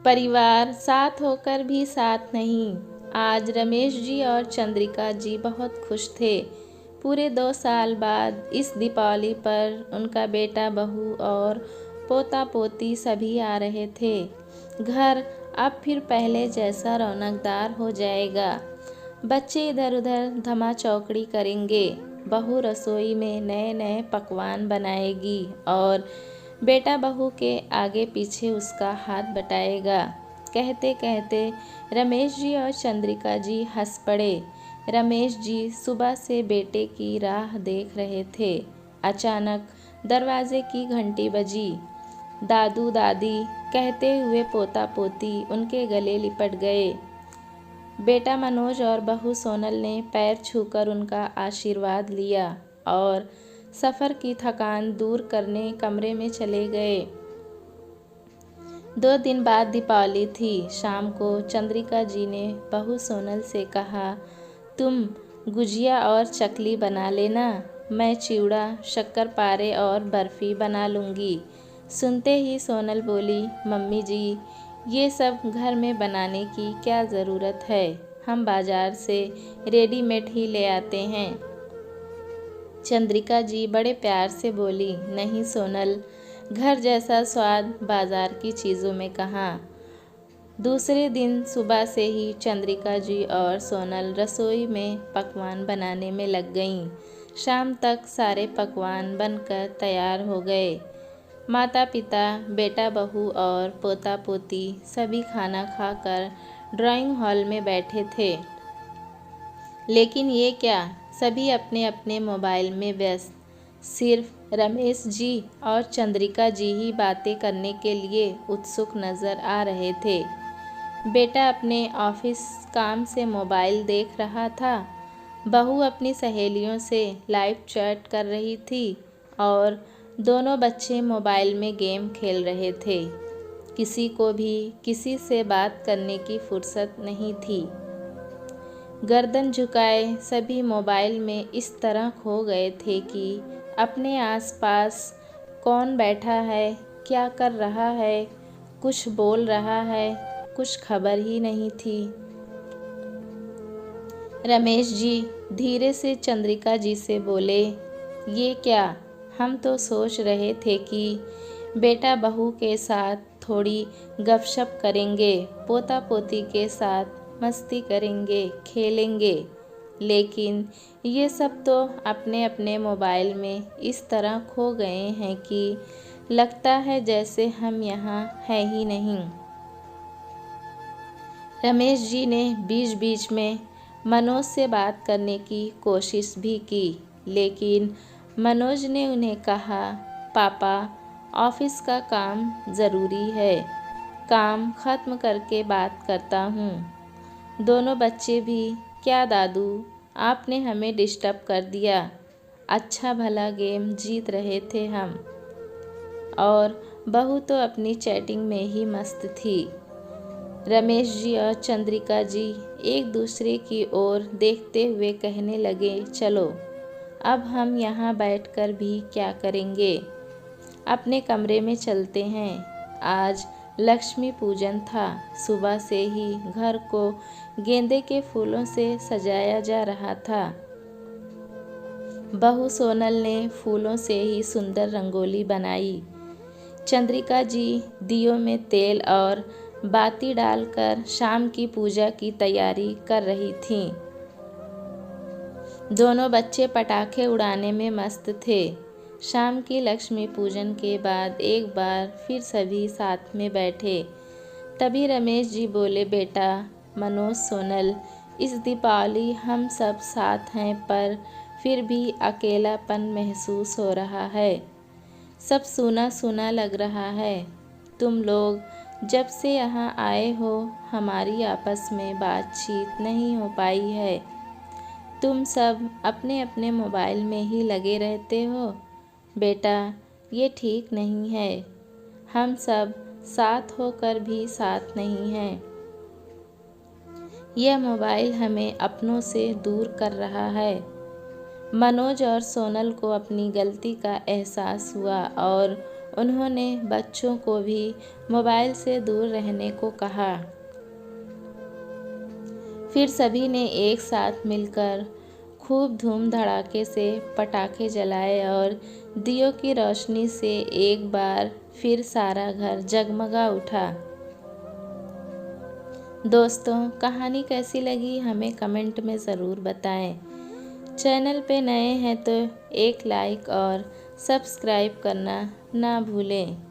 परिवार साथ होकर भी साथ नहीं। आज रमेश जी और चंद्रिका जी बहुत खुश थे। पूरे 2 साल बाद इस दीपावली पर उनका बेटा बहू और पोता पोती सभी आ रहे थे। घर अब फिर पहले जैसा रौनकदार हो जाएगा। बच्चे इधर उधर धमा चौकड़ी करेंगे, बहू रसोई में नए नए पकवान बनाएगी और बेटा बहू के आगे पीछे उसका हाथ बटाएगा। कहते कहते रमेश जी और चंद्रिका जी हंस पड़े। रमेश जी सुबह से बेटे की राह देख रहे थे। अचानक दरवाजे की घंटी बजी। दादू दादी कहते हुए पोता पोती उनके गले लिपट गए। बेटा मनोज और बहू सोनल ने पैर छूकर उनका आशीर्वाद लिया और सफ़र की थकान दूर करने कमरे में चले गए। 2 दिन बाद दीपावली थी। शाम को चंद्रिका जी ने बहू सोनल से कहा, तुम गुजिया और चकली बना लेना, मैं चिवड़ा, शक्करपारे और बर्फ़ी बना लूँगी। सुनते ही सोनल बोली, मम्मी जी, ये सब घर में बनाने की क्या ज़रूरत है, हम बाज़ार से रेडीमेड ही ले आते हैं। चंद्रिका जी बड़े प्यार से बोली, नहीं सोनल, घर जैसा स्वाद बाज़ार की चीज़ों में कहाँ। दूसरे दिन सुबह से ही चंद्रिका जी और सोनल रसोई में पकवान बनाने में लग गईं। शाम तक सारे पकवान बनकर तैयार हो गए। माता पिता, बेटा बहू और पोता पोती सभी खाना खाकर ड्राइंग हॉल में बैठे थे। लेकिन ये क्या, सभी अपने अपने मोबाइल में व्यस्त। सिर्फ रमेश जी और चंद्रिका जी ही बातें करने के लिए उत्सुक नज़र आ रहे थे। बेटा अपने ऑफिस काम से मोबाइल देख रहा था, बहू अपनी सहेलियों से लाइव चैट कर रही थी और दोनों बच्चे मोबाइल में गेम खेल रहे थे। किसी को भी किसी से बात करने की फुर्सत नहीं थी। गर्दन झुकाए सभी मोबाइल में इस तरह खो गए थे कि अपने आसपास कौन बैठा है, क्या कर रहा है, कुछ बोल रहा है, कुछ खबर ही नहीं थी। रमेश जी धीरे से चंद्रिका जी से बोले, ये क्या, हम तो सोच रहे थे कि बेटा बहू के साथ थोड़ी गपशप करेंगे, पोता पोती के साथ मस्ती करेंगे, खेलेंगे, लेकिन ये सब तो अपने अपने मोबाइल में इस तरह खो गए हैं कि लगता है जैसे हम यहाँ हैं ही नहीं। रमेश जी ने बीच बीच में मनोज से बात करने की कोशिश भी की, लेकिन मनोज ने उन्हें कहा, पापा, ऑफिस का काम ज़रूरी है, काम ख़त्म करके बात करता हूँ। दोनों बच्चे भी, क्या दादू, आपने हमें डिस्टर्ब कर दिया, अच्छा भला गेम जीत रहे थे हम। और बहू तो अपनी चैटिंग में ही मस्त थी। रमेश जी और चंद्रिका जी एक दूसरे की ओर देखते हुए कहने लगे, चलो अब हम यहाँ बैठकर भी क्या करेंगे, अपने कमरे में चलते हैं। आज लक्ष्मी पूजन था। सुबह से ही घर को गेंदे के फूलों से सजाया जा रहा था। बहू सोनल ने फूलों से ही सुंदर रंगोली बनाई। चंद्रिका जी दियों में तेल और बाती डालकर शाम की पूजा की तैयारी कर रही थीं। दोनों बच्चे पटाखे उड़ाने में मस्त थे। शाम की लक्ष्मी पूजन के बाद एक बार फिर सभी साथ में बैठे। तभी रमेश जी बोले, बेटा मनोज, सोनल, इस दीपावली हम सब साथ हैं पर फिर भी अकेलापन महसूस हो रहा है। सब सूना सूना लग रहा है। तुम लोग जब से यहाँ आए हो हमारी आपस में बातचीत नहीं हो पाई है। तुम सब अपने अपने मोबाइल में ही लगे रहते हो। बेटा, ये ठीक नहीं है। हम सब साथ होकर भी साथ नहीं हैं। यह मोबाइल हमें अपनों से दूर कर रहा है। मनोज और सोनल को अपनी गलती का एहसास हुआ और उन्होंने बच्चों को भी मोबाइल से दूर रहने को कहा। फिर सभी ने एक साथ मिलकर खूब धूम धड़ाके से पटाखे जलाए और दियों की रोशनी से एक बार फिर सारा घर जगमगा उठा। दोस्तों, कहानी कैसी लगी हमें कमेंट में ज़रूर बताएं। चैनल पे नए हैं तो एक लाइक और सब्सक्राइब करना ना भूलें।